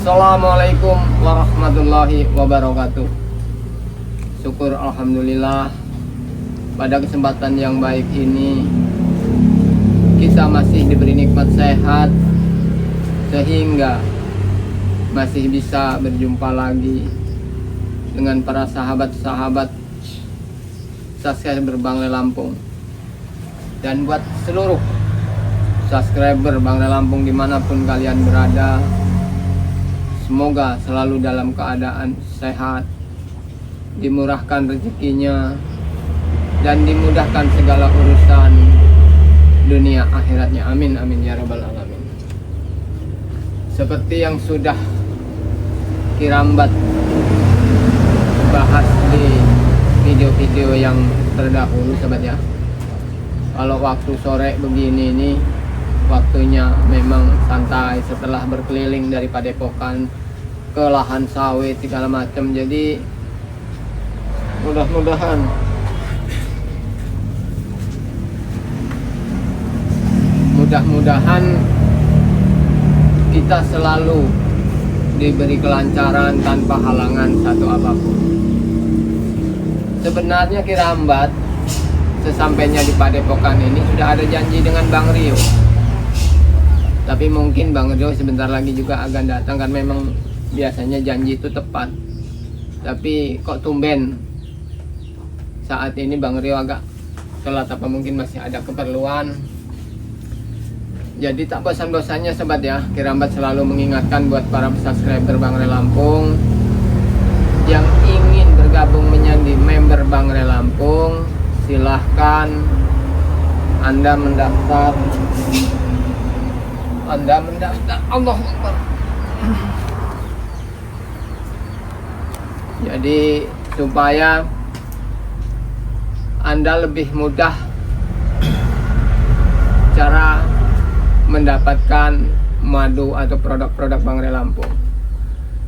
Assalamualaikum warahmatullahi wabarakatuh. Syukur alhamdulillah pada kesempatan yang baik ini kita masih diberi nikmat sehat sehingga masih bisa berjumpa lagi dengan para sahabat-sahabat subscriber Bang Le Lampung. Dan buat seluruh subscriber Bang Le Lampung dimanapun kalian berada, semoga selalu dalam keadaan sehat, dimurahkan rezekinya, dan dimudahkan segala urusan dunia akhiratnya. Amin amin ya rabbal alamin. Seperti yang sudah Kirambat bahas di video-video yang terdahulu sobat ya, kalau waktu sore begini ini waktunya memang santai setelah berkeliling dari Padepokan ke lahan sawit segala macam. Jadi mudah-mudahan kita selalu diberi kelancaran tanpa halangan satu apapun. Sebenarnya Kirambat sesampainya di Padepokan ini sudah ada janji dengan Bang Rio, tapi mungkin Bang Rio sebentar lagi juga akan datang, kan memang biasanya janji itu tepat. Tapi kok tumben saat ini Bang Rio agak telat, apa mungkin masih ada keperluan. Jadi tak bosan-bosannya sobat ya, Kirambat selalu mengingatkan buat para subscriber Bang Le Lampung yang ingin bergabung menjadi member Bang Le Lampung, silahkan Anda mendaftar. Allah Akbar. Jadi supaya Anda lebih mudah cara mendapatkan madu atau produk-produk Bang Le Lampung.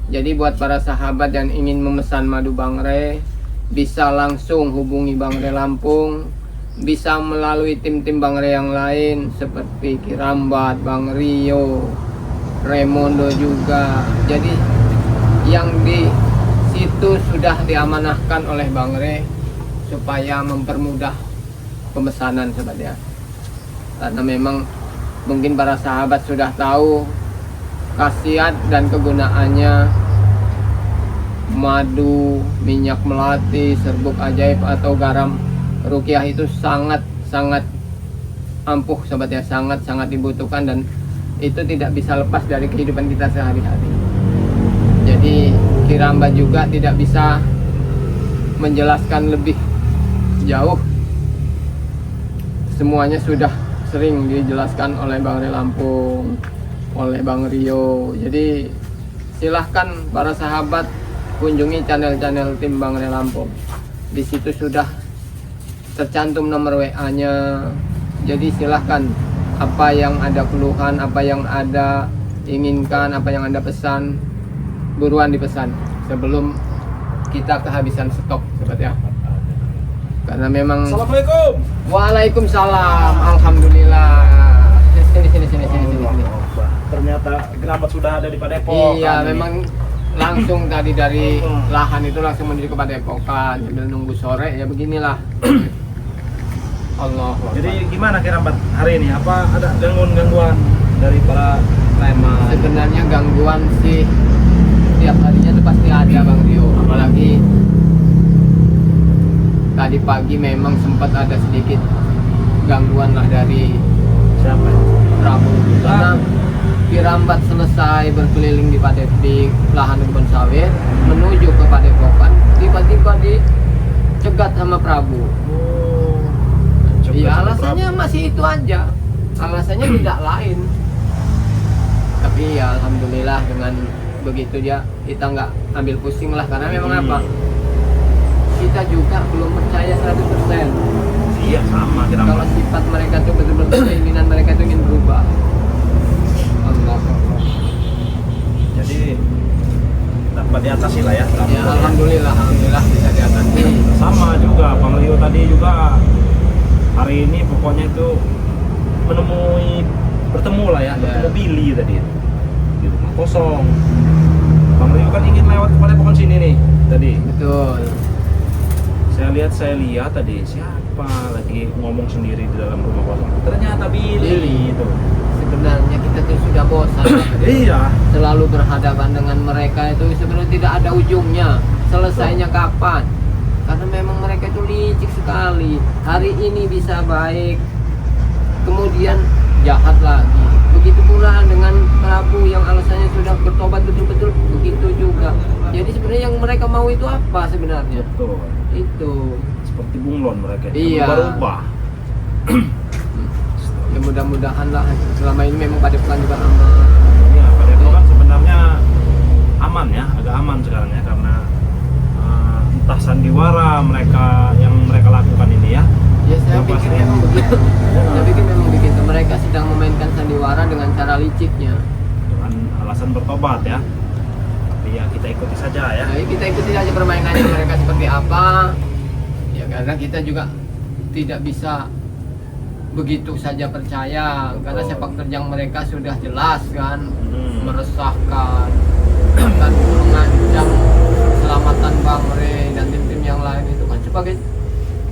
Jadi buat para sahabat yang ingin memesan madu Bang Le, bisa langsung hubungi Bang Le Lampung, bisa melalui tim-tim Bang Le yang lain seperti Kirambat, Bang Rio, Remondo juga. Jadi yang di situ sudah diamanahkan oleh Bang Le supaya mempermudah pemesanan sobat ya. Karena memang mungkin para sahabat sudah tahu khasiat dan kegunaannya madu, minyak melati, serbuk ajaib atau garam ruqyah itu sangat ampuh sobat ya, sangat dibutuhkan, dan itu tidak bisa lepas dari kehidupan kita sehari-hari. Jadi Kirambat juga tidak bisa menjelaskan lebih jauh, semuanya sudah sering dijelaskan oleh Bang Le Lampung, oleh Bang Rio. Jadi silahkan para sahabat kunjungi channel-channel tim Bang Le Lampung. Di situ sudah tercantum nomor WA-nya. Jadi silahkan, apa yang ada keluhan, apa yang ada inginkan, apa yang Anda pesan, buruan dipesan sebelum kita kehabisan stok sobat ya. Karena memang Assalamualaikum. Waalaikumsalam. Alhamdulillah. Sini. Ternyata Kirambat sudah ada di Padepokan. Iya, memang langsung tadi dari lahan itu langsung menuju ke Padepokan sambil nunggu sore ya, beginilah. Allah. Jadi gimana Kirambat hari ini? Apa ada gangguan dari para preman? Sebenarnya gangguan sih tiap harinya itu pasti ada Bang Rio. Apalagi tadi pagi memang sempat ada sedikit gangguan lah dari Siapa? Prabu. Karena Kirambat selesai berkeliling di lahan kebun sawit menuju ke Padepokan, tiba-tiba dicegat sama Prabu. Iya, alasannya masih itu aja, alasannya tidak lain. Tapi ya alhamdulillah dengan begitu dia, kita nggak ambil pusing lah, karena memang apa, kita juga belum percaya 100%. Iya sama Kirambat. Kalau sifat mereka tuh betul-betul keinginan mereka tuh ingin berubah. Allah. Jadi dapat diatasi lah ya. Ya, alhamdulillah bisa diatasi. Sama juga Bang Rio tadi juga hari ini pokoknya itu bertemu lah ya, bertemu Billy tadi di rumah kosong. Bang Rio kan ingin lewat ke Padepokan sini nih tadi. Betul. Saya lihat tadi siapa lagi ngomong sendiri di dalam rumah kosong. Ternyata Billy itu. Sebenarnya kita tuh sudah bosan. Iya. Selalu berhadapan dengan mereka itu sebenarnya tidak ada ujungnya. Selesainya kapan? Karena memang mereka itu licik sekali. Hari ini bisa baik, kemudian jahat lagi. Begitu pula dengan Prabu yang alasannya sudah bertobat betul-betul, begitu juga. Jadi sebenarnya yang mereka mau itu apa sebenarnya? Betul. Itu Seperti bunglon mereka. Iya. Berubah. ya mudah-mudahan lah selama ini memang Padepokan juga aman. Iya, Padepokan sebenarnya aman ya, agak aman sekarang ya karena entah sandiwara yang mereka lakukan ini ya. Ya saya Yang pikir pasti- memang begitu. Ya. Saya pikir memang begitu. Mereka sedang memainkan sandiwara dengan cara liciknya. Dengan alasan bertobat ya. Tapi ya kita ikuti saja ya. Jadi kita ikuti aja permainannya mereka seperti apa. Ya karena kita juga tidak bisa begitu saja percaya karena Betul. sepak terjang mereka sudah jelas kan, Meresahkan. meresahkan dan mengancam keselamatan Bang Rey dan tim-tim yang lain itu kan sebagai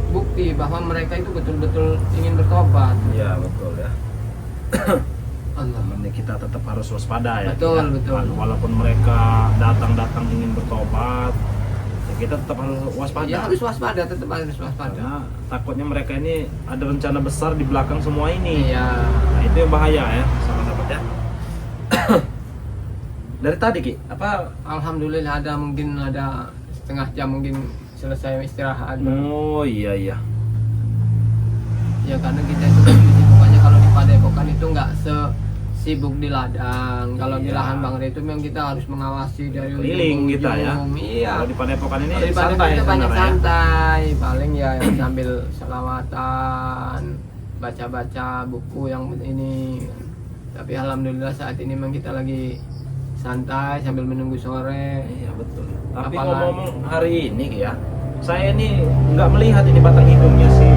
bukti bahwa mereka itu betul-betul ingin bertobat. Iya betul ya. Allah. Namanya kita tetap harus waspada ya. Betul, kita. betul. Walaupun mereka datang ingin bertobat, ya kita tetap harus waspada. Ya harus waspada, tetap harus waspada. Karena takutnya mereka ini ada rencana besar di belakang semua ini. Iya. Nah, itu yang bahaya ya, sahabat ya. Dari tadi Ki, apa? Alhamdulillah mungkin ada setengah jam mungkin selesai istirahat. Oh iya. Ya karena kita itu kan kesibukannya kalau di Padepokan itu nggak sesibuk di ladang. Kalau di Iya. lahan Bang Rey itu memang kita harus mengawasi dari Keliling ujung ke kita ya. ujung. Iya. Kalau di Padepokan ini Kalau di santai Padepokan itu banyak sebenarnya ya. santai. Paling ya yang sambil selawatan, baca-baca buku yang ini. Tapi alhamdulillah saat ini memang kita lagi santai sambil menunggu sore. Iya betul. Tapi Apalagi- ngomong hari ini Ki, ya, saya ini nggak melihat ini batang hidungnya si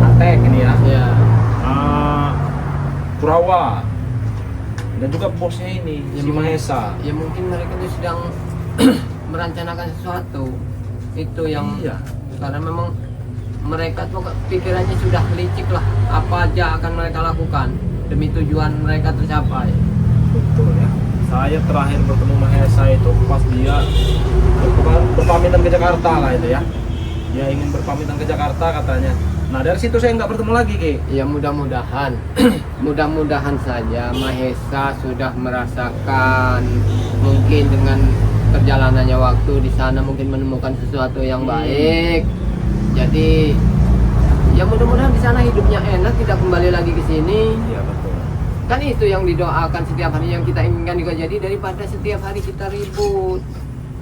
Atek ini ya. Ya. Kurawa dan juga bosnya ini Ya, si Mahesa. Ya mungkin mereka itu sedang merencanakan sesuatu. Itu yang Iya. karena memang mereka tuh pikirannya sudah licik lah. Apa aja akan mereka lakukan demi tujuan mereka tercapai. Betul ya. Saya terakhir bertemu Mahesa itu pas dia berpamitan ke Jakarta lah itu ya. Dia ingin berpamitan ke Jakarta katanya. Nah dari situ saya nggak bertemu lagi Ki. Ya mudah-mudahan, mudah-mudahan saja Mahesa sudah merasakan mungkin dengan perjalanannya waktu di sana mungkin menemukan sesuatu yang baik. Jadi ya mudah-mudahan di sana hidupnya enak, tidak kembali lagi ke sini. Iya betul. Kan itu yang didoakan setiap hari, yang kita inginkan juga. Jadi daripada setiap hari kita ribut,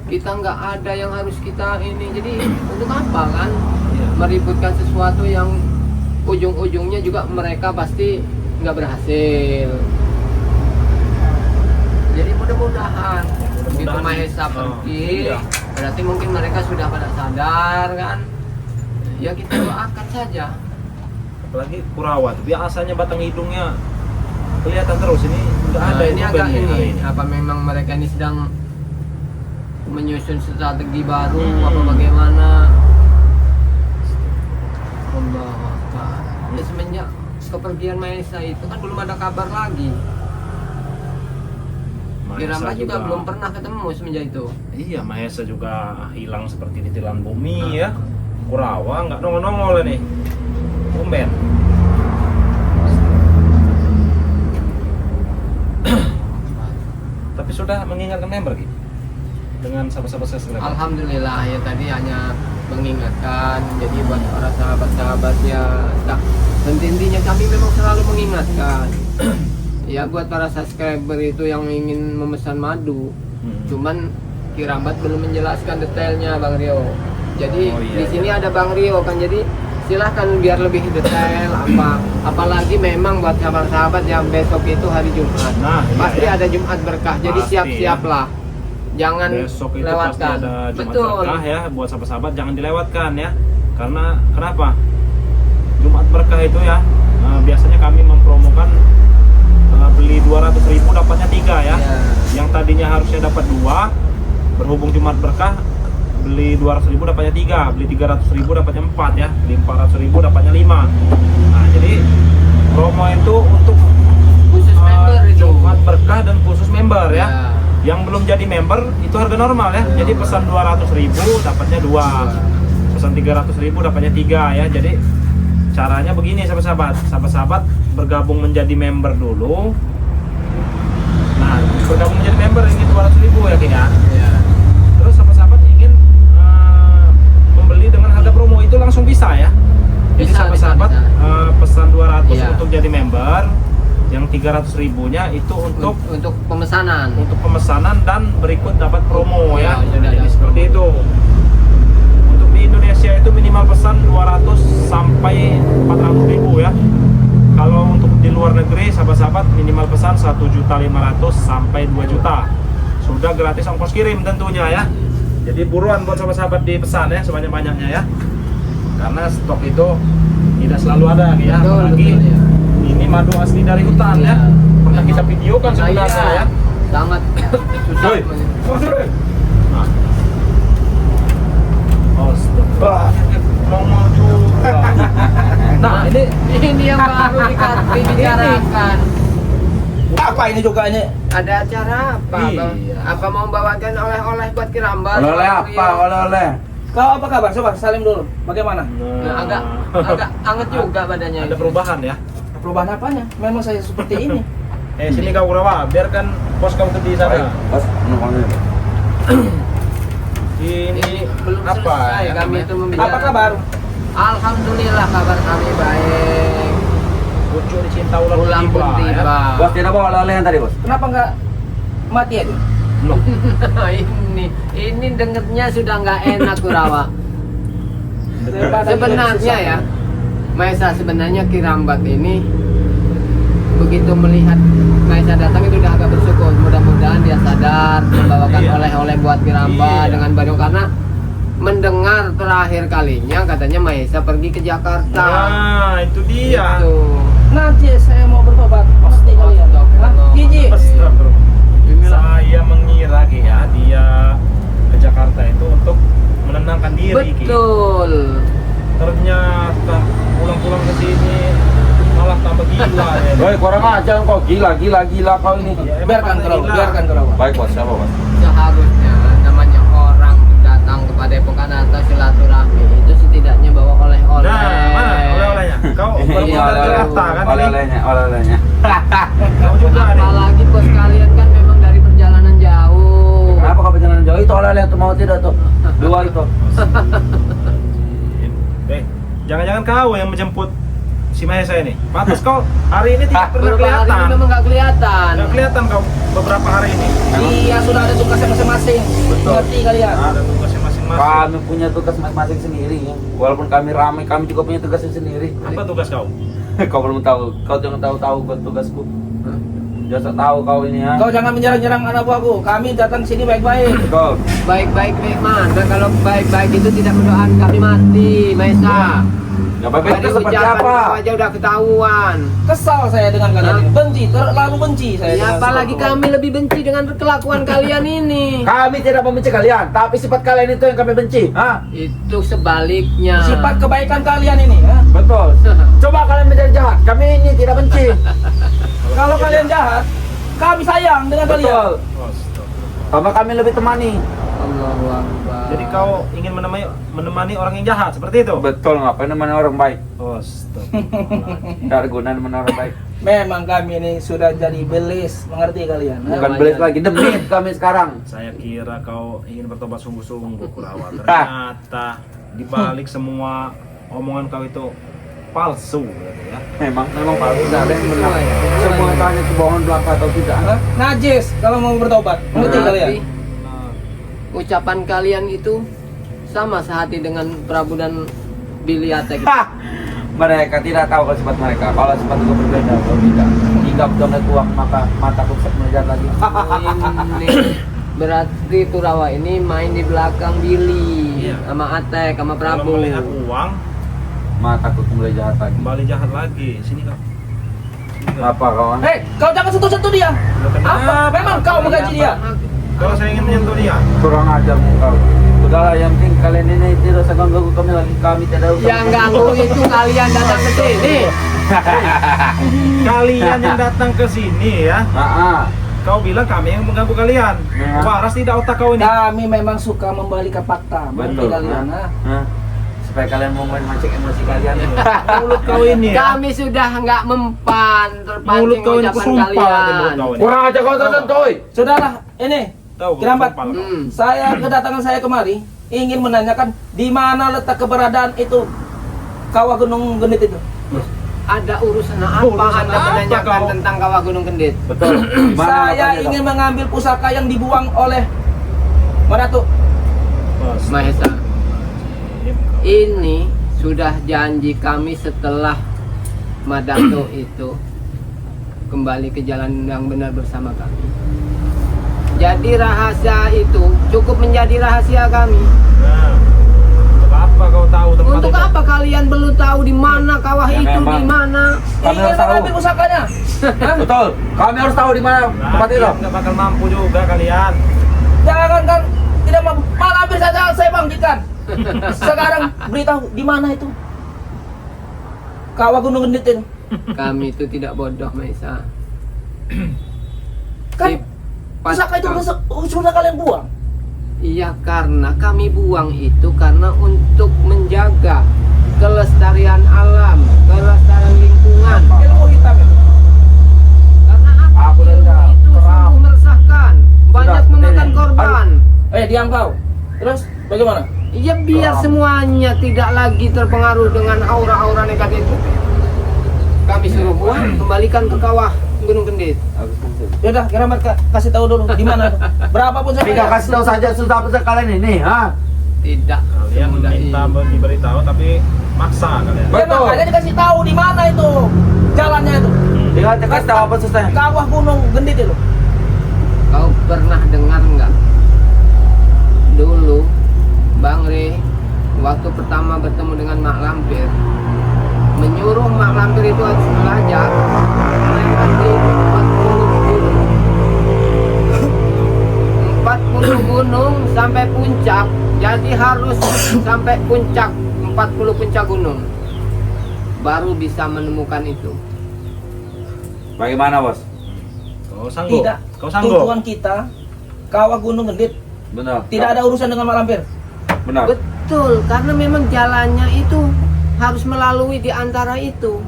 kita nggak ada yang harus kita ini. Jadi untuk apa kan Iya. meributkan sesuatu yang ujung-ujungnya juga mereka pasti nggak berhasil. Jadi mudah-mudahan begitu Mudah-mudahan. Mahesa Oh, pergi, iya. berarti mungkin mereka sudah pada sadar kan. Ya kita doakan saja. Apalagi Kurawa tuh biasanya batang hidungnya kelihatan terus, ini nggak Nah, ada ini itu agak bandnya hari ini. Apa memang mereka ini sedang menyusun strategi baru apa bagaimana? Allah Akbar. Ya semenjak kepergian Mahesa itu kan belum ada kabar lagi. Mahesa Kiramba juga belum pernah ketemu semenjak itu. Iya, Mahesa juga hilang seperti ditelan bumi ya. Kurawa nggak nongol-nongol nih. Tumben. Tapi sudah mengingatkan member gitu dengan sahabat-sahabat saya segera. Alhamdulillah ya tadi hanya mengingatkan. Jadi buat para sahabat-sahabat ya tak henti-hentinya kami memang selalu mengingatkan. Ya buat para subscriber itu yang ingin memesan madu, cuman Kirambat belum menjelaskan detailnya Bang Rio. Jadi Oh, iya, di sini iya. ada Bang Rio kan, jadi silahkan biar lebih detail apalagi memang buat sahabat-sahabat yang besok itu hari Jumat. Nah, iya, Pasti ya. ada Jumat berkah. Jadi Pasti, siap-siaplah. Jangan Besok itu pasti lewatkan. ada Jumat Betul. berkah ya, buat sahabat-sahabat jangan dilewatkan ya. Karena kenapa? Jumat berkah itu ya, biasanya kami mempromokan beli 200.000 dapatnya 3 ya. Ya. Yang tadinya harusnya dapat 2, berhubung Jumat berkah beli 200.000 dapatnya 3, beli 300.000 dapatnya 4 ya, beli 400.000 dapatnya 5. Nah jadi promo itu untuk Khusus member itu. Jumat berkah dan khusus member ya. Ya. Yang belum jadi member itu harga normal ya. Jadi pesan 200.000 dapatnya 2, pesan 300.000 dapatnya 3 ya. Jadi caranya begini sahabat-sahabat bergabung menjadi member dulu. Nah, bergabung menjadi member ini 200.000 ya Ki ya. Ya. Terus sahabat-sahabat ingin membeli dengan harga promo itu langsung bisa ya. Jadi Bisa, sahabat-sahabat bisa. pesan 200 Iya. untuk jadi member, yang 300.000-nya itu untuk pemesanan. pemesanan dan berikut dapat promo ya. Ya, sudah Jadi ada seperti promo. itu. Untuk di Indonesia itu minimal pesan 200 sampai 400.000 ya. Kalau untuk di luar negeri sahabat-sahabat minimal pesan 1.500.000 sampai 2 juta. Sudah gratis ongkos kirim tentunya ya. Jadi buruan buat sahabat-sahabat dipesan ya sebanyak-banyaknya ya. Karena stok itu tidak selalu ada ya. Betul, Apalagi betul, ya. ini madu asli dari hutan ya. Pernah kita videokan sebenarnya Iya, ya. sangat susah. Hei. Astaga. Ngomong juga. Nah, Ini yang baru dibicarakan. Apa ini juga ini? Ada acara apa? Iya. Bang? Apa mau bawakan oleh-oleh buat Kirambas? Oleh-oleh apa? Oleh-oleh. Kau apa kabar? Coba salim dulu. Bagaimana? Nah, agak anget juga badannya. Ada perubahan ya. Perubahan apanya? Memang saya seperti ini. Sini kau Kurawa, biarkan bos kau di sana. Bos, numpangnya. Ini belum apa? selesai ya kami namanya? itu membicarakan. Apa kabar? Alhamdulillah kabar kami baik. Pucuk dicinta ulang Pulang pun tiba. tiba. Bos, tidak bawa oleh-oleh yang tadi, Bos. Kenapa nggak mati aja? Loh, ini dengernya sudah nggak enak Kurawa. Sebenarnya ya, Maesa sebenarnya Kirambat ini begitu melihat Maesa datang itu udah agak bersyukur. Mudah-mudahan dia sadar membawakan Iya. oleh-oleh buat Kiramba Iya. dengan Bandung karena mendengar terakhir kalinya katanya Maesa pergi ke Jakarta. nah itu dia. Gitu. Nanti saya mau bertobat. Pasti kalian. Astagfirullah. Gigi. Astagfirullah. Saya mengira Ki, ya dia ke Jakarta itu untuk menenangkan diri Ki. Betul. Ternyata pulang-pulang ke sini malah tambah gila ya. Woi, kurang ajar kau. Gila kau ini. Ya, emang Biarkan pada kau, gila. biarkan kau. Baik, Bos. Siapa, Bos? Seharusnya namanya orang datang kepada Epokanata silaturahmi itu setidaknya bawa oleh-oleh. Nah, mana oleh-olehnya? Kau baru Ini pulang dari Jakarta kan ini? oleh-olehnya. Kau juga nih. Apalagi bos kalian kan memang dari perjalanan jauh. Kenapa kau perjalanan jauh? Itu oleh-oleh itu mau tidak tuh? Dua itu. Jangan-jangan kau yang menjemput si Mahesa ini. Pantas kau hari ini tidak pernah Beberapa hari ini kelihatan. memang nggak kelihatan. Nggak kelihatan kau beberapa hari ini. Iya, sudah ada tugasnya masing-masing. Betul. Ngerti kalian? Ada tugasnya masing-masing. Kami punya tugas masing-masing sendiri. Walaupun kami ramai, kami juga punya tugasnya sendiri. Apa tugas kau? Kau belum tahu. Kau jangan tahu buat tugasku. Jangan tahu kau ini ya. Kau jangan menyerang-nyerang anak buahku. Kami datang sini baik-baik. Kau. Baik-baik mana kalau baik-baik itu tidak mendoakan kami mati, Maesa. Ya baik-baik itu Dari seperti ucapan apa? kau aja udah ketahuan. Kesal saya dengan kalian. Hah? Ini. Benci, terlalu benci saya. Ya, dengan apalagi sifat kami lebih benci dengan kelakuan kalian ini. Kami tidak membenci kalian, tapi sifat kalian itu yang kami benci. Hah? Itu sebaliknya. Sifat kebaikan kalian ini. Hah? Betul. Coba kalian menjadi jahat. Kami ini tidak benci. Kalau kalian jahat, kami sayang dengan kalian. Astaga. Sama kami lebih temani. Allahu Akbar. Jadi kau ingin menemani orang yang jahat seperti itu? Betul, ngapain nemani orang baik? Astaga. Tidak ada guna nemani orang baik. Memang kami ini sudah jadi belis, mengerti kalian? Ya, Bukan wajar. belis lagi, demit kami sekarang. Saya kira kau ingin bertobat sungguh-sungguh Kurawa. Ternyata dibalik semua omongan kau itu palsu gitu ya. Memang palsu, tidak ada yang benar. Sesuai, sesuai. Semua itu hanya kebohongan belaka atau tidak. Najis kalau mau bertobat, mengerti Berarti kalian? ucapan kalian itu sama sehati dengan Prabu dan Biliate gitu. Hah! Mereka tidak tahu kalau sifat mereka. Kalau sifat itu berbeda, kalau tidak. Jika betul tuang maka mataku bisa melihat lagi. Ini berarti Kurawa ini main di belakang Billy Iya. sama Atek sama Kalau Prabu. melihat uang Mataku mulai jahat lagi. kembali jahat lagi. Sini kau. Apa kawan? Kau jangan sentuh-sentuh dia. Apa? Memang kau menggaji dia. Kalau saya ingin menyentuh dia. Kurang ajar kau. Sudahlah, yang penting kalian ini tidak usah ganggu kami lagi. Kami tidak usah. Yang ganggu itu kalian datang ke sini. Kalian yang datang ke sini ya. Kau bilang kami yang mengganggu kalian. Waras tidak otak kau ini. Kami memang suka membalikan fakta. Betul. Kalian, Supaya kalian mau mancing emosi kalian. Mulut kau ini ya. Kami sudah nggak mempan Mulut terpancing kau ini ucapan sumpah mulut kalian. kau ini. kurang ajar kau tersentuh. Sudahlah, ini Tahu Kirambat. sumpah kau. Saya kedatangan saya kemari ingin menanyakan di mana letak keberadaan itu Kawah Gunung Gendit itu. Ada urusan apa Urusan Anda apa menanyakan kau? tentang Kawah Gunung Gendit? Betul. Saya ingin mengambil pusaka yang dibuang oleh Manatu. Mahesa. Ini sudah janji kami setelah Madato itu kembali ke jalan yang benar bersama kami. Jadi rahasia itu cukup menjadi rahasia kami. Nah, untuk apa kau tahu tempat Untuk itu? apa kalian belum tahu di mana kawah Ya, itu, memang. di mana? Kami Ingin harus tahu. mengambil pusakanya. Betul. Kami harus tahu di mana tempat itu. Nggak bakal mampu juga kalian. Jangan kan tidak mau malah saja saya bangkitkan. Sekarang beritahu di mana itu Kawah Gunung Gendit itu. Kami itu tidak bodoh, Maisa. Kan Si pusaka itu Paskal. sudah kalian buang. Iya, karena kami buang itu karena untuk menjaga kelestarian alam, kelestarian lingkungan. Ilmu hitam itu. Karena apa? Aku Ilmu udah itu terang. sungguh meresahkan, banyak Sudah, memakan ini. korban. Diam kau. Terus bagaimana? Iya, biar Terang. semuanya tidak lagi terpengaruh dengan aura-aura negatif itu. Kami suruh buang, kembalikan ke kawah Gunung Gendit. Yaudah, Kirambat kasih tahu dulu di mana itu. Berapapun saya Tinggal kasih tahu saja sudah besar kalian ini, Tidak Kalian semudah minta ini. diberitahu tapi maksa kalian. Ya, makanya dikasih tahu di mana itu jalannya itu. Tinggal kasih tahu apa susahnya. Kawah Gunung Gendit itu. Kau pernah dengar nggak? Dulu Bang Re waktu pertama bertemu dengan Mak Lampir menyuruh Mak Lampir itu harus belajar melewati 40 gunung sampai puncak. Jadi harus sampai puncak 40 puncak gunung baru bisa menemukan itu. Bagaimana, Bos? Kau sanggup? Tidak. Kau sanggup? Tujuan kita Kawah Gunung Gendit. Benar. Tidak ada urusan dengan Mak Lampir. Benar. Betul, karena memang jalannya itu harus melalui di antara itu.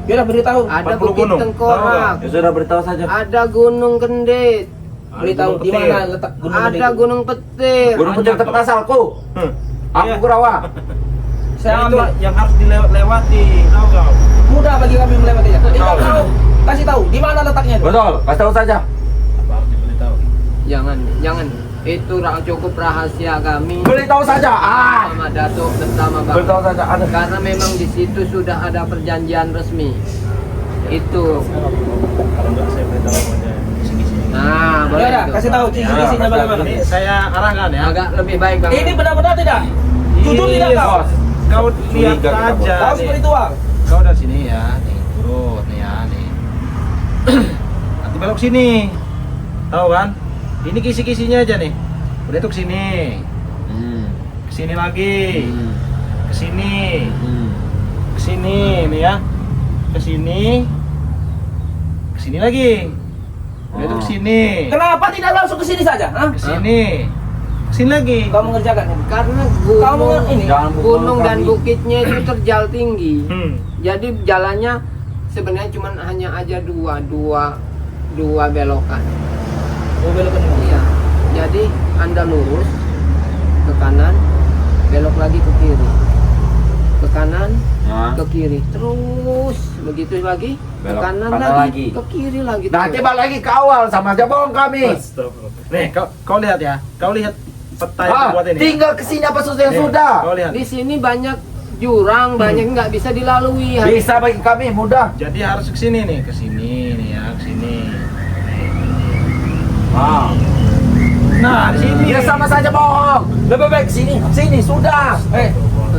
Biar beritahu. Ada 40 Bukit gunung. Tengkorak, Ya sudah beritahu saja. ada Gunung Gendit, Beritahu di mana letak Gunung Gendit. ada itu. Gunung Petir. Gunung Petir tempat asalku. Aku Iya. Kurawa. Saya Itu ambil. yang harus dilewati, tahu kau? Mudah bagi kami melewatinya. Tinggal Tahu. kau kasih tahu di mana letaknya itu. Betul. Kasih tahu saja. Apa harus diberitahu? Jangan. Itu cukup rahasia kami. Beritahu saja. Sama Dato bersama Bang. Beritahu saja. Ada. Karena memang di situ sudah ada perjanjian resmi. Itu. Kalau nggak saya beritahu aja kisi-kisi. Nah, boleh. Ya udah, itu. kasih tahu kisi-kisinya bagaimana. Ini saya arahkan ya. Agak lebih baik Bang. Ini benar-benar tidak. Jujur tidak Iya, kau. Bos. Kau lihat Curiga kita, aja. Kau nih. spiritual. Kau dari sini ya, nih turun nih ya, nih. Nanti belok sini, tahu kan? Ini kisi-kisinya aja nih. Udah tuh kesini, kesini lagi, kesini, kesini nih ya, kesini, kesini lagi. Udah tuh kesini, Kenapa tidak langsung ke sini saja? Hah? kesini, kesini lagi. Kau mengerjakan ini. Karena Kamu ini. Jangan pukul gunung dan kami. bukitnya itu terjal tinggi. Hmm. Jadi jalannya sebenarnya cuma hanya aja dua belokan. Oh, belok ke sini. Iya. Jadi Anda lurus ke kanan, belok lagi ke kiri. Ke kanan, ke kiri. Terus begitu lagi, ke Belok kanan kanan lagi, lagi. ke kiri lagi. Nanti terus. balik lagi ke awal sama aja bohong kami. Astagfirullah. Nih, kau lihat ya, kau lihat peta yang aku buat ini. ya. Tinggal kesini apa susah yang Nih, sudah. Kau lihat. Di sini banyak jurang, banyak nggak bisa dilalui. Bisa bagi kami mudah. Jadi harus ke sini nih, ke sini nih ya, ke sini. Nah, di sini. Ya sama saja bohong. Lebih baik sini sudah.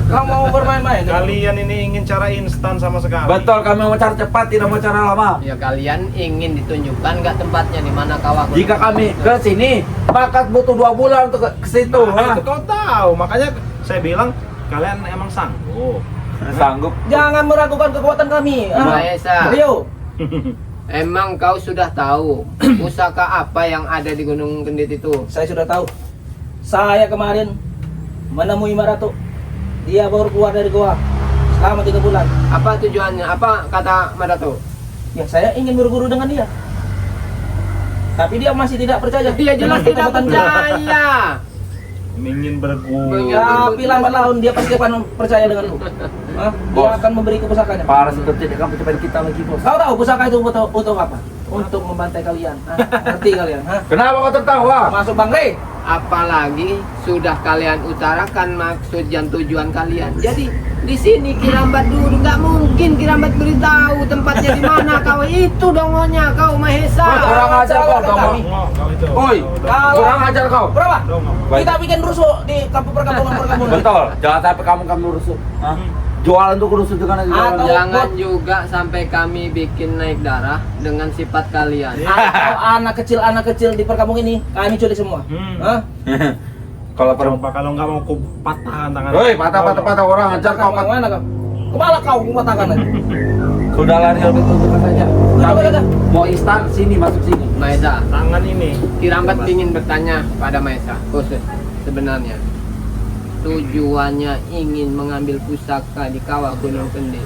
Kau mau bermain-main? Kalian ini ingin cara instan sama sekali. Betul, kami mau cara cepat, tidak mau cara lama. Ya kalian ingin ditunjukkan nggak tempatnya di mana kawah gunung Jika kami ke sini, maka butuh 2 bulan untuk ke situ. Nah, itu kau tahu, makanya saya bilang kalian emang sanggup. Sanggup. Jangan meragukan kekuatan kami. Maesa. Rio, Emang kau sudah tahu pusaka apa yang ada di Gunung Kendit itu? saya sudah tahu. Saya kemarin menemui Marato. Dia baru keluar dari goa selama 3 bulan. Apa tujuannya? Apa kata Madato? Ya, saya ingin berguru dengan dia. Tapi dia masih tidak percaya. Dia jelas tidak percaya. Ingin berguru. Tapi lambat laun dia pasti akan percaya denganku. Hah? Dia Bos. akan memberi pusakanya. Parah itu tidak akan percaya kita lagi, bos. Kau tahu pusaka itu untuk apa? Untuk membantai kalian. Hah? Ngerti kalian? Hah? Kenapa kau tertawa? Masuk Bang Rey. Apalagi sudah kalian utarakan maksud dan tujuan kalian. Jadi di sini Kirambat dulu, nggak mungkin Kirambat beritahu tempatnya di mana. Kau itu dongonya, kau Mahesa. Bos, kurang ajar kau, Kami. Tomo. Kau itu. Oi, Kalau- kurang ajar kau. Berapa? Baik. Kita bikin rusuh di kampung perkampungan. Betul, jangan sampai kamu rusuh. Hah? Jualan untuk rusuh dengan Atau- Jangan juga sampai kami bikin naik darah dengan sifat kalian. Atau anak kecil di perkampungan ini kami culik semua. Hah? Kalau perempuan. Coba kalau nggak mau ku patahkan tangan. Woi, patah orang ajar kau. Mana kau? Kepala kau patahkan aja. Sudah lari lebih tunjukkan saja. Kenapa Kami kata? mau instan sini masuk sini. Mahesa, Tangan ini. Kirambat ingin bertanya pada Mahesa khusus sebenarnya. Tujuannya ingin mengambil pusaka di kawah Gunung Kendit.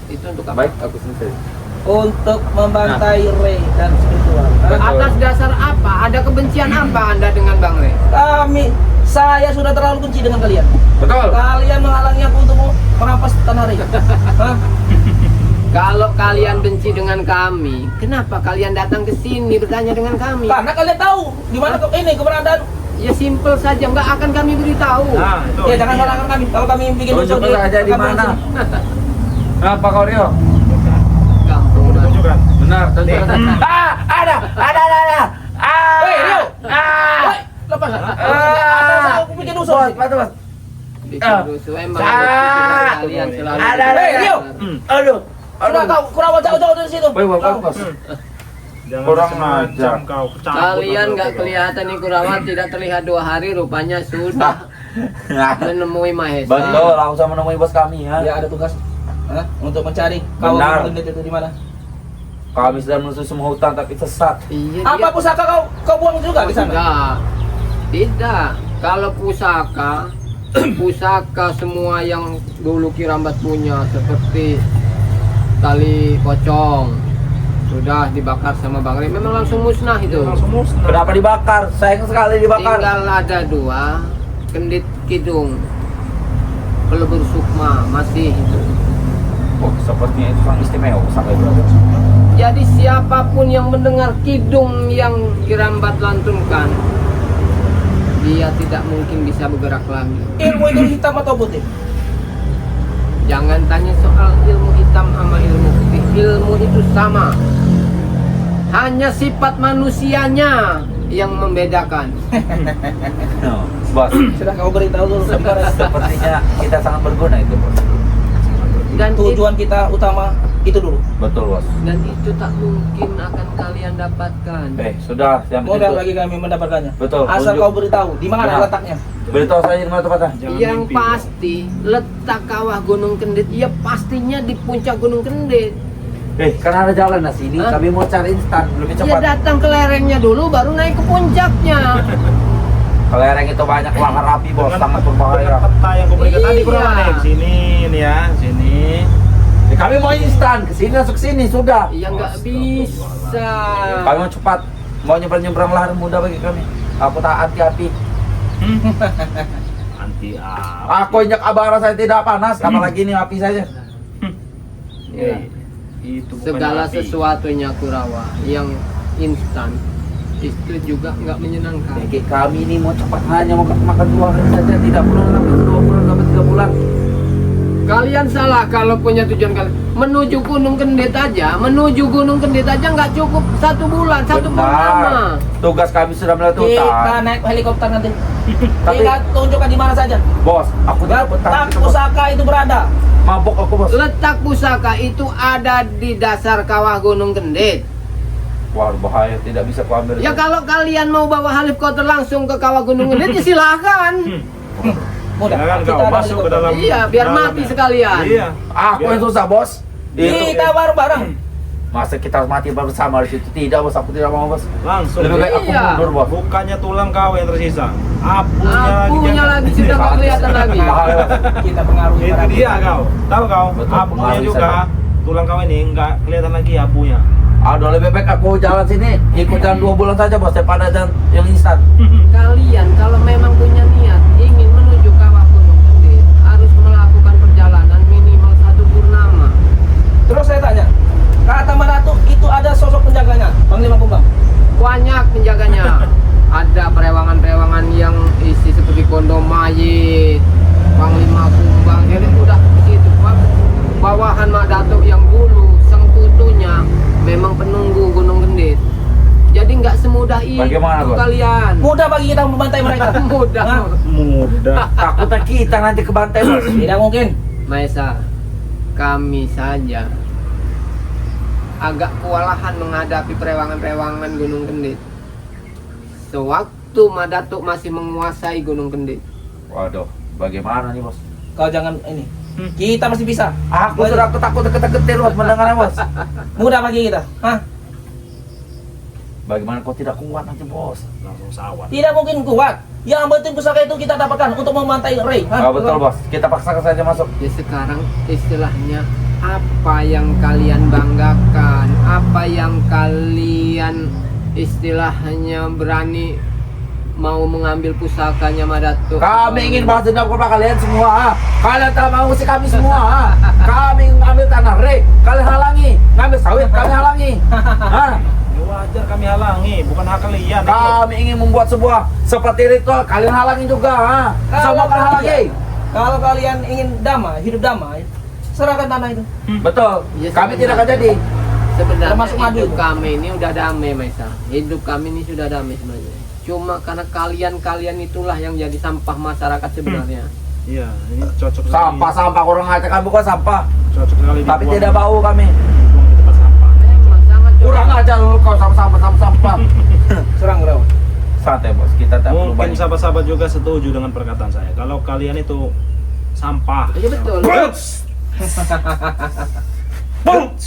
Itu untuk apa? Baik, aku selesai. Untuk membantai Rey dan spiritual. Hah? Atas dasar apa? Ada kebencian apa Anda dengan Bang Rey? Saya sudah terlalu benci dengan kalian. Betul. Kalian menghalangi aku untuk merampas tanah Rey. Hah? Kalau kalian benci dengan kami, kenapa kalian datang ke sini bertanya dengan kami? Karena kalian tahu di mana ini keberadaan. Ya simpel saja, nggak akan kami beritahu. Nah, itu. Ya jangan salahkan kami. Kalau kami bikin rusuh Tunjukkan saja di kampung mana. sini. Kenapa kau Rio? Kampung Bang. Tunjukkan. Benar, tunjukkan. Ada. Hei Rio. Hei, lepas. Ada aku bikin rusuh. Bos. Bikin rusuh emang Ah. begitu kalian selalu. Ada. Hei Rio. Aduh. Sudah kau kurang jauh-jauh dari situ. Bos. Jangan Kurang macam ajar. kau. Cabut Kalian atau nggak apa, kelihatan nih Kurawan, tidak terlihat 2 hari, rupanya sudah menemui Mahesa. Betul, langsung sama menemui bos kami ya. Dia ada tugas. Hah? Untuk mencari kau Benar. itu di mana. Kami sedang menuju semua hutan tapi sesat. Iya, Apa pusaka kau buang juga di sana? Enggak. Tidak. Kalau pusaka semua yang dulu Kirambat punya seperti tali pocong sudah dibakar sama Bang Rey, memang langsung musnah itu. Langsung musnah. Kenapa dibakar? Sayang sekali dibakar. Tinggal ada 2 Kendit Kidung, Pelebur Sukma masih itu. Oh, sepertinya itu sangat istimewa sampai Jadi siapapun yang mendengar kidung yang Kirambat lantunkan, dia tidak mungkin bisa bergerak lagi. Ilmu itu hitam atau putih? Jangan tanya soal ilmu hitam sama ilmu putih. Ilmu itu sama. Hanya sifat manusianya yang membedakan. Bos, Sudah kau beritahu dulu sebenarnya. sepertinya kita sangat berguna itu, bos. Dan Tujuan kita utama itu dulu. Betul, bos. dan itu tak mungkin akan kalian dapatkan. Sudah, yang Mudah penting lagi kami mendapatkannya. Betul, Asal tunjuk. kau beritahu di mana Benar. letaknya. beritahu saya di mana tempatnya. Jangan Yang mimpi. pasti letak kawah Gunung Kendit, ya pastinya di puncak Gunung Kendit. Karena ada jalan di sini, Hah? kami mau cari instan lebih Ya cepat. datang ke lerengnya dulu, baru naik ke puncaknya. Kelereng itu banyak bakar api, bos, Dengan- sangat dengan berbahaya. peta yang kau berikan tadi Iya. kurang nih. Sini nih ya, sini. Kami mau instan, kesini masuk sini sudah. Ya nggak bisa. Kami mau cepat, mau nyebrang lahar mudah bagi kami. Aku tak anti api. Anti api. Aku injak abara saya tidak panas, apalagi ini api saja. Ya. Itu bukan Segala api. sesuatunya Kurawa yang instan itu juga nggak menyenangkan. Jadi kami ini mau cepat hanya mau makan 2 hari saja, tidak perlu sampai 2 bulan sampai 3 bulan. Kalian salah kalau punya tujuan kalian menuju Gunung Kendet aja, nggak cukup 1 bulan, 1 purnama. Tugas kami sudah Kita melakukan. naik helikopter nanti. Tapi- Kita tunjukkan di mana saja. Bos, aku tidak Letak betah. pusaka itu berada. Mabok aku bos. Letak pusaka itu ada di dasar kawah Gunung Kendet. Wah bahaya, tidak bisa ku ambil. Ya itu. kalau kalian mau bawa helikopter langsung ke kawah Gunung Kendet, ya silahkan. Mudah. Silakan Kita kau ada masuk ke helikopter. dalam. Iya, biar mati dalamnya. sekalian. Iya. Aku yang susah bos. Itu. Kita bareng-bareng. Masa kita harus mati bersama di situ? Tidak bos, aku tidak mau bos. Langsung. Lebih baik aku Iya. mundur bos. Bukannya tulang kau yang tersisa. Apunya lagi sudah nggak kelihatan lagi. Bahaya, Bos. Kita pengaruhi Itu para dia kau. Tahu kau? Betul, Apunya pengaruh juga. Tulang kau ini nggak kelihatan lagi apunya. Aduh lebih baik aku jalan sini, ikut jalan 2 bulan saja bos, daripada jalan yang instan. Kalian kalau memang punya niat ingin menuju kawah Gunung Kendet, harus melakukan perjalanan minimal 1 purnama. Terus saya tanya, kata Manatu itu ada sosok penjaganya, Panglima Kumbang. Banyak penjaganya. Ada perewangan-perewangan yang isi seperti Kondo Mayit, Panglima Kumbang. Jadi udah begitu Pak. Bawahan Mak Datuk yang dulu sengkutunya memang penunggu Gunung Kendet. Jadi nggak semudah itu Bagaimana, Bos? kalian. Mudah bagi kita membantai mereka. Mudah. Hah? Mudah. Takutnya kita nanti ke bantai bos. Tidak mungkin. Maesa, kami saja agak kewalahan menghadapi perewangan-perewangan Gunung Kendet. Sewaktu Mak Datuk masih menguasai Gunung Kendet. Waduh, bagaimana nih bos? Kau jangan ini. Kita masih bisa. Aku sudah takut ketar-ketir bos mendengarnya bos. Mudah bagi kita. Hah? Bagaimana kau tidak kuat nanti bos? Langsung sawat. Tidak mungkin kuat. Yang penting pusaka itu kita dapatkan untuk membantai Ray. Hah? Betul bos, kita paksakan saja masuk. Ya sekarang istilahnya apa yang kalian banggakan, apa yang kalian istilahnya berani mau mengambil pusakanya Mak Datuk. Kami ingin balas dendam kepada kalian semua. Kalian telah mengusir kami semua. Kami mengambil tanah rek, kalian halangi. Ngambil sawit, kami halangi. Hah? Ya wajar kami halangi, bukan hak kalian. itu. Kami ingin membuat sebuah seperti ritual, kalian halangi juga. Ha? Semua kalian halangi. Kalau kalian ingin damai, hidup damai, serahkan tanah itu. Betul. Ya, Kami sebenarnya- tidak akan jadi. Sebenarnya Termasuk madu hidup itu. kami ini udah damai Maesa. Hidup kami ini sudah damai sebenarnya. Cuma karena kalian itulah yang jadi sampah masyarakat sebenarnya. Iya, ini cocok sekali. Sampah-sampah orang mengatakan bukan sampah, Cocok sekali. tapi dibuang- tidak bau kami. dibuang di tempat sampah. Memang sangat Kurang ajar lu kau sama-sama. Serang Raw. Santai bos, kita tak perlu Mungkin banyak. sahabat-sahabat juga setuju dengan perkataan saya. Kalau kalian itu sampah. Iya betul. Buts! Buts!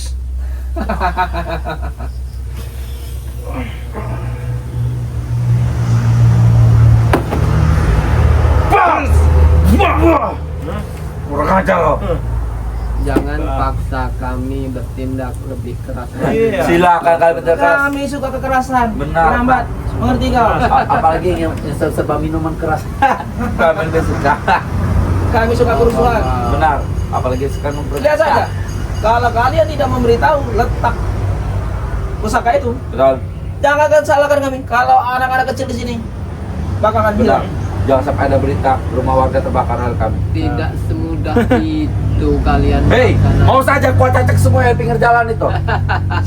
Kurang ajar lo. Jangan paksa kami bertindak lebih keras lagi. Iya. Silakan kalian berdekat. Kami suka kekerasan. Benar, Lambat. Mengerti kau? Apalagi yang serba minuman keras. Kami lebih suka. Kami suka kerusuhan. Benar. Apalagi sekarang Lihat saja. Kalau kalian tidak memberitahu letak pusaka itu, Betul. jangan akan salahkan kami. Kalau anak-anak kecil di sini bakalan Benar. hilang. Jangan sampai ada berita rumah warga terbakar oleh kami. Tidak semudah itu kalian. Hei, melaksanakan. mau saja kuat cacak semua yang pinggir jalan itu.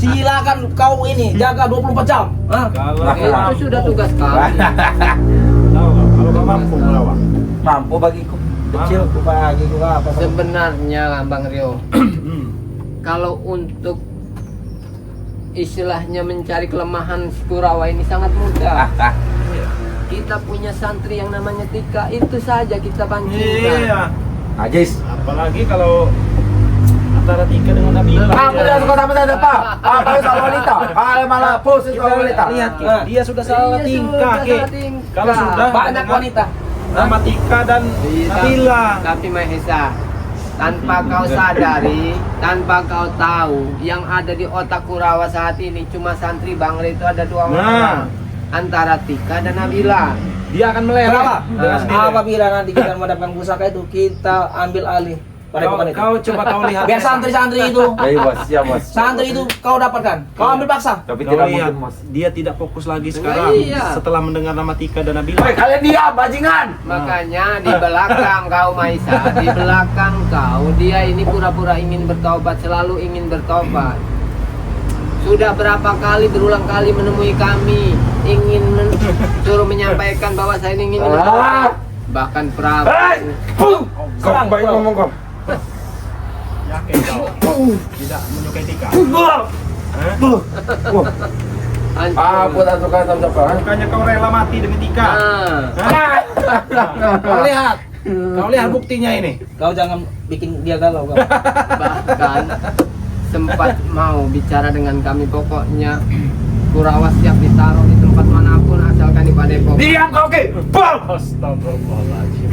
Silakan kau ini jaga 24 jam. Hah? Kalau Nah, kau Itu mampu, sudah tugas kami. tahu nggak? Kalau kau mampu melawan. Mampu bagiku. Kecil. Bagi gua apa? Sebenarnya Bang Rio, kalau untuk istilahnya mencari kelemahan si Kurawa ini sangat mudah. Kita punya santri yang namanya Tika, itu saja kita pancingkan. Iya. Najis. Apalagi kalau antara Tika dengan Nabila. Aku tidak suka sama saya Pak. Apa soal wanita? Kalian malah posisi soal wanita. Lihat, Ki, Nah. dia sudah salah Iya, tingkah, sudah Ki. salah tingkah. Kalau sudah Banyak dengan wanita. nama Tika dan Iya, Nabila. Tapi Mahesa, tanpa kau sadari, tanpa kau tahu, yang ada di otak Kurawa saat ini cuma santri Bang Rio itu ada 2 orang. Antara Tika dan Nabila. Dia akan meleleh Kenapa? dengan sendiri. Apabila nanti kita mendapatkan pusaka itu, kita ambil alih Padepokan itu. Kau coba kau lihat. Biar santri-santri itu. Baik bos, siap bos. Santri itu kau dapatkan. Kau ambil paksa. Tapi Kau tidak lihat, mungkin bos. dia tidak fokus lagi sekarang iya. setelah mendengar nama Tika dan Nabila. Woi kalian diam bajingan. Makanya di belakang kau Maisa, di belakang kau dia ini pura-pura ingin bertobat, selalu ingin bertobat. Sudah berapa kali berulang kali menemui kami, ingin suruh menyampaikan bahwa saya ini ingin bertobat. Bahkan Prabu. Kau baik ngomong kau. Yakin kau tidak menyukai Tika? hancur. Aku tak suka sama kau. Bukannya kau rela mati demi Tika? Ah, Kau lihat buktinya ini. Kau jangan bikin dia galau kau. bahkan sempat mau bicara dengan kami, pokoknya Kurawa siap ditaruh di tempat manapun asalkan di Padepokan. Diam kau ke. Bang. Astagfirullahaladzim.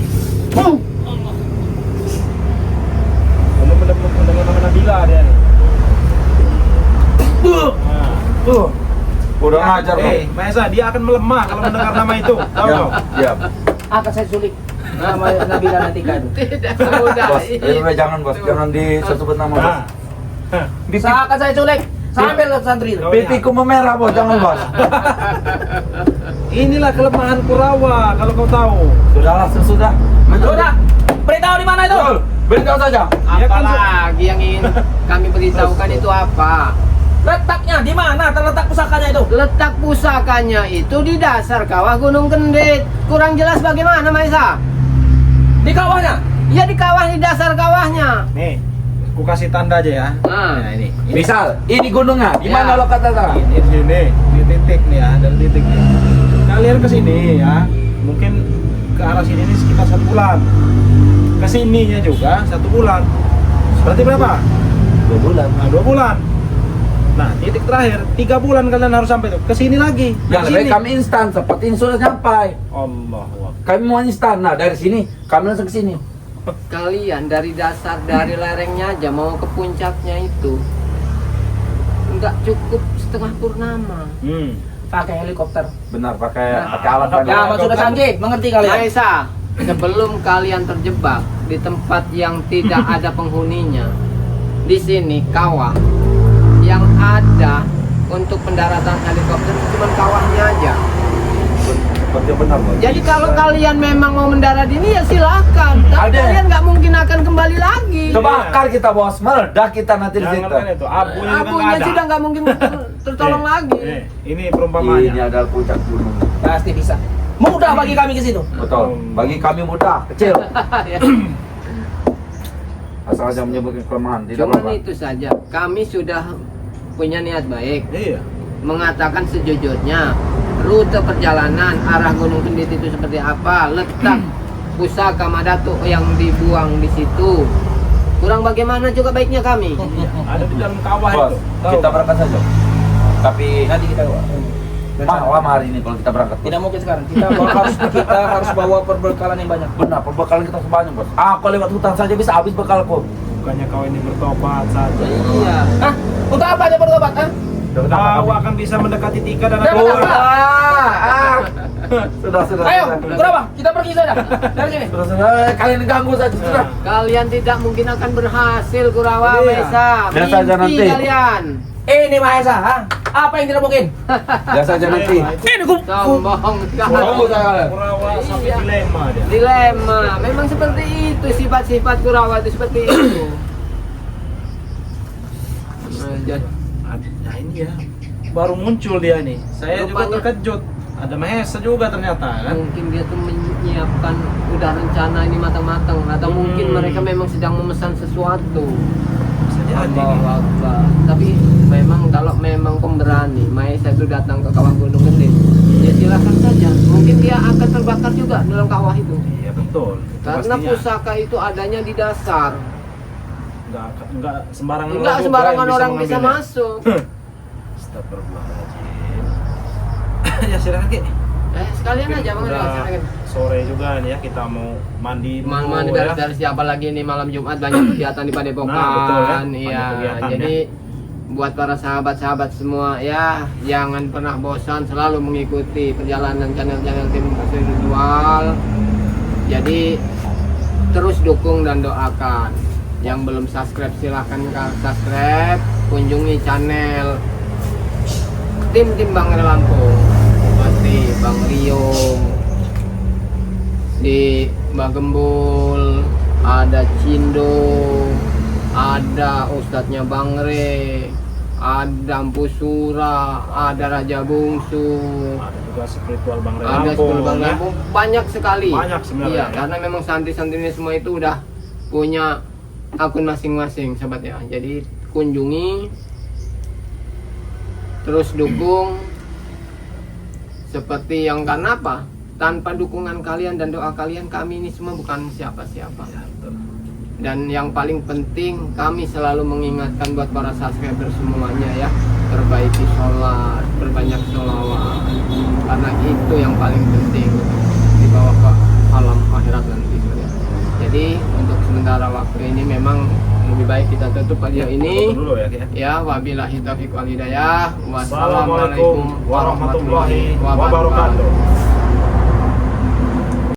Belum mendengar nama Nabila dia nih. Udah ngajar kau. Maesa, dia akan melemah kalau mendengar nama itu. Tahu Diam. kau? Diam. Akan saya sulit. Nama Nabila nanti kan. Tidak semudah Bos, udah jangan bos, jangan disebut nama bos. Bisa akan saya culik. Sampai lihat santri itu. Pipiku memerah bos, jangan bos. Inilah kelemahan Kurawa kalau kau tahu. Sudahlah, sudah. Sudah. Beritahu di mana itu? Beritahu saja. Apalagi yang ingin kami beritahukan itu apa? Letaknya di mana? Terletak pusakanya itu. Letak pusakanya itu di dasar kawah Gunung Kendit. Kurang jelas bagaimana Maisa? Di kawahnya. Ya di kawah, di dasar kawahnya. Nih, aku kasih tanda aja ya. Nah, Nah, ini. Misal, ini gunungnya. Di mana Ya. lo kata? Ini sini, di titik nih ya, dari titik nih. Kalian ke sini ya, mungkin ke arah sini nih sekitar 1 bulan. Ke sininya juga 1 bulan. Berarti berapa? 2 bulan. Nah, 2 bulan. Nah, titik terakhir 3 bulan kalian harus sampai tuh. Ke sini lagi. Yang Ke lebih sini. kami instan, seperti sudah sampai. Allahu Akbar. Kami mau instan. Nah dari sini, kami langsung ke sini. kalian dari dasar, dari lerengnya aja mau ke puncaknya itu nggak cukup setengah purnama. Pakai helikopter. Benar, pakai Nah. alat Ya, mas sudah canggih. Mengerti kalian? Maisa, sebelum kalian terjebak di tempat yang tidak ada penghuninya, di sini kawah yang ada untuk pendaratan helikopter cuma kawahnya aja. Seperti benar bos. Jadi kalau kalian memang mau mendarat ini ya silahkan. Tapi Ada. kalian nggak mungkin akan kembali lagi. Kebakar kita bos, meledak kita nanti di situ. Jangan kan itu, abunya juga nggak Abunya ada. sudah nggak mungkin tertolong lagi. Ini perumpamaannya. Ini adalah puncak gunung. Pasti bisa. Mudah bagi kami ke situ. Betul. Bagi kami mudah, kecil. Ya. Asal aja menyebutkan kelemahan, tidak Cuman apa-apa. itu saja. Kami sudah punya niat baik, Iya. mengatakan sejujurnya rute perjalanan arah Gunung Kendit itu seperti apa, letak pusaka Madatuk yang dibuang di situ. Kurang bagaimana juga baiknya kami. Ada di dalam kawah Bos, itu. Tahu? kita berangkat saja. Tapi Nanti kita malam hari ini kalau kita berangkat. Bos. tidak mungkin sekarang. Kita harus bawa perbekalan yang banyak. Benar, perbekalan kita sebanyak bos. Aku lewat hutan saja bisa habis bekalku. Bukannya kau ini bertobat saja. Iya. Hah? Untuk apa aja bertobat? Hah? Kau akan bisa mendekati Tika dan Dapat aku. apa? Sudah. Ayo, berapa? Kita pergi saja dari sini. Sudah. Kalian ganggu saja sudah. Kalian tidak mungkin akan berhasil, Kurawa, Iya. Maisa. Biasa aja Mimpi nanti. kalian. Ini Mahesa, ha? Apa yang tidak mungkin? Biasa aja nanti. Ini Sombong Tunggu sekali. saya. Kurawa sampai Iya. dilema dia. Dilema, memang seperti itu sifat-sifat Kurawa itu seperti itu. Nah ini ya, baru muncul dia nih. Saya juga Rupanya- terkejut. Ada Mahesa juga ternyata kan. Mungkin dia tuh menyiapkan udah rencana ini matang-matang atau mungkin mereka memang sedang memesan sesuatu. Bisa jadi Allahu nih. Akbar. Tapi memang kalau memang pemberani Maesa itu datang ke kawah Gunung Kendit, ya silakan saja. Mungkin dia akan terbakar juga dalam kawah itu. Iya betul. Itu Karena pastinya. pusaka itu adanya di dasar. Enggak sembarangan Enggak juga sembarangan yang orang bisa mengambilnya. masuk. Astagfirullahaladzim. Ya silakan Ki. Sekalian aja Bang. Udah Silakan. sore juga nih ya, kita mau mandi dulu Mandi ya. dari siapa lagi nih malam Jumat banyak kegiatan di Padepokan. Nah, betul ya. Iya. Banyak kegiatan, Jadi buat para sahabat-sahabat semua ya, jangan pernah bosan selalu mengikuti perjalanan channel-channel tim spiritual. Jadi terus dukung dan doakan. Yang belum subscribe silahkan subscribe. Kunjungi channel tim Bangre Lampung seperti Bang Rio, di Bagembul, ada Cindo, ada Ustadznya Bangre, ada Empu Sura, ada Raja Bungsu, Ada juga spiritual Bangre ada Lampung. sepuluh Bang ya. Lampung, banyak sekali. Banyak sebenarnya, Iya, ya. karena memang santri-santrinya semua itu udah punya akun masing-masing, sobat ya. Jadi kunjungi, terus dukung. Seperti yang karena apa? Tanpa dukungan kalian dan doa kalian, kami ini semua bukan siapa-siapa. Ya, betul. Dan yang paling penting, kami selalu mengingatkan buat para subscriber semuanya ya, perbaiki sholat, perbanyak sholawat, karena itu yang paling penting dibawa ke alam akhirat nanti. Jadi untuk sementara waktu ini memang lebih baik kita tutup video ini. Tutup dulu ya, Ki, ya. Ya, wabillahi taufiq wal hidayah. Assalamualaikum warahmatullahi wabarakatuh.